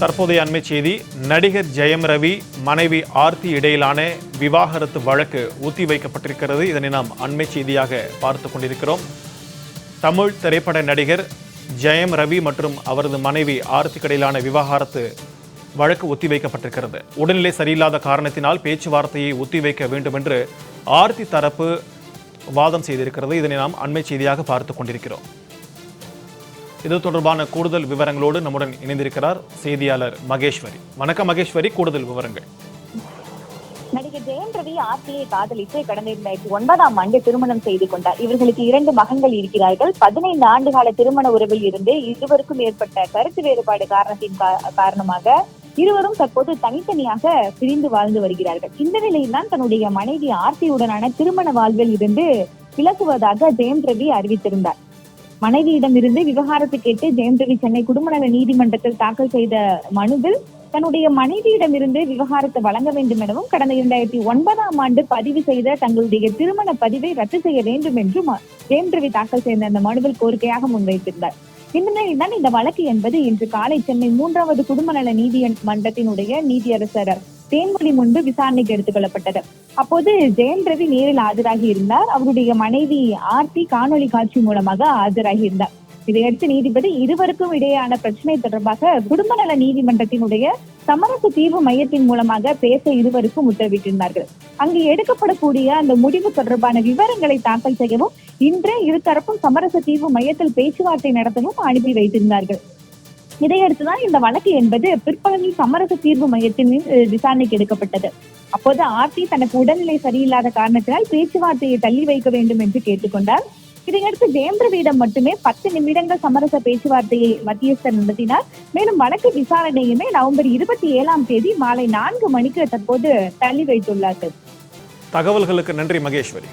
தற்போதைய அண்மை செய்தி, நடிகர் ஜெயம் ரவி மனைவி ஆர்த்தி இடையிலான விவாகரத்து வழக்கு ஒத்திவைக்கப்பட்டிருக்கிறது. இதனை நாம் அண்மை செய்தியாக பார்த்து கொண்டிருக்கிறோம். தமிழ் திரைப்பட நடிகர் ஜெயம் ரவி மற்றும் அவரது மனைவி ஆர்த்தி இடையிலான விவாகரத்து வழக்கு ஒத்திவைக்கப்பட்டிருக்கிறது. உடல்நிலை சரியில்லாத காரணத்தினால் பேச்சுவார்த்தையை ஒத்திவைக்க வேண்டும் என்று ஆர்த்தி தரப்பு வாதம் செய்திருக்கிறது. இதனை நாம் அண்மை செய்தியாக பார்த்து கொண்டிருக்கிறோம். இது தொடர்பான கூடுதல் விவரங்களோடு நம்முடன் இணைந்திருக்கிறார் செய்தியாளர் மகேஸ்வரி. வணக்கம் மகேஸ்வரி, கூடுதல் விவரங்கள். நடிகர் ஜெயம் ரவி ஆர்த்தியை காதலித்து கடந்த 2009ஆம் ஆண்டு திருமணம் செய்து கொண்டார். இவர்களுக்கு 2 மகன்கள் இருக்கிறார்கள். 15 ஆண்டுகால திருமண உறவில் இருந்து இருவருக்கும் ஏற்பட்ட கருத்து வேறுபாடு காரணமாக இருவரும் தற்போது தனித்தனியாக பிரிந்து வாழ்ந்து வருகிறார்கள். இந்த நிலையில் தான் தன்னுடைய மனைவி ஆர்த்தியுடனான திருமண வாழ்வில் இருந்து விலகுவதாக ஜெயம் ரவி அறிவித்திருந்தார். மனைவியிடமிருந்து விவகாரத்து கேட்டு ஜெயம் ரவி சென்னை குடும்ப நல நீதிமன்றத்தில் தாக்கல் செய்த மனுவில் தன்னுடைய மனைவியிடமிருந்து விவகாரத்தை வழங்க வேண்டும் எனவும் கடந்த 2009ஆம் ஆண்டு பதிவு செய்த தங்களுடைய திருமண பதிவை ரத்து செய்ய வேண்டும் என்றும் ஜெயம் ரவி தாக்கல் செய்த அந்த மனுவில் கோரிக்கையாக முன்வைத்திருந்தார். இந்த நிலையில் தான் இந்த வழக்கு என்பது இன்று காலை சென்னை 3வது குடும்ப நல நீதிமன்றத்தினுடைய நீதியரசர் தேன்மொழி முன்பு விசாரணைக்கு எடுத்துக் கொள்ளப்பட்டது. அப்போது ஜெயம் ரவி நேரில் ஆஜராகி இருந்தார். அவருடைய மனைவி ஆர்த்தி காணொலி காட்சி மூலமாக ஆஜராகி இருந்தார். இதையடுத்து நீதிபதி இருவருக்கும் இடையேயான பிரச்சனை தொடர்பாக குடும்ப நல நீதிமன்றத்தினுடைய சமரச தீர்வு மையத்தின் மூலமாக பேச இருவருக்கும் உத்தரவிட்டிருந்தார்கள். அங்கு எடுக்கப்படக்கூடிய அந்த முடிவு தொடர்பான விவரங்களை தாக்கல் செய்யவும் இன்று இருதரப்பும் சமரச தீர்வு மையத்தில் பேச்சுவார்த்தை நடத்தவும் அனுப்பி வைத்திருந்தார்கள். இதையடுத்துதான் இந்த வழக்கு என்பது பிற்பகலில் சமரச தீர்வு மையத்தின் விசாரணைக்கு எடுக்கப்பட்டது. அப்போது ஆர்த்தி தனக்கு உடல்நிலை சரியில்லாத காரணத்தினால் பேச்சுவார்த்தையை தள்ளி வைக்க வேண்டும் என்று கேட்டுக்கொண்டார். இதையடுத்து ஜெயம் ரவியிடம் மட்டுமே 10 நிமிடங்கள் சமரச பேச்சுவார்த்தையை மத்தியஸ்தர் நடத்தினார். மேலும் வழக்கு விசாரணையுமே நவம்பர் 27ஆம் தேதி மாலை 4 மணிக்கு தற்போது தள்ளி வைத்துள்ளார்கள். தகவல்களுக்கு நன்றி மகேஸ்வரி.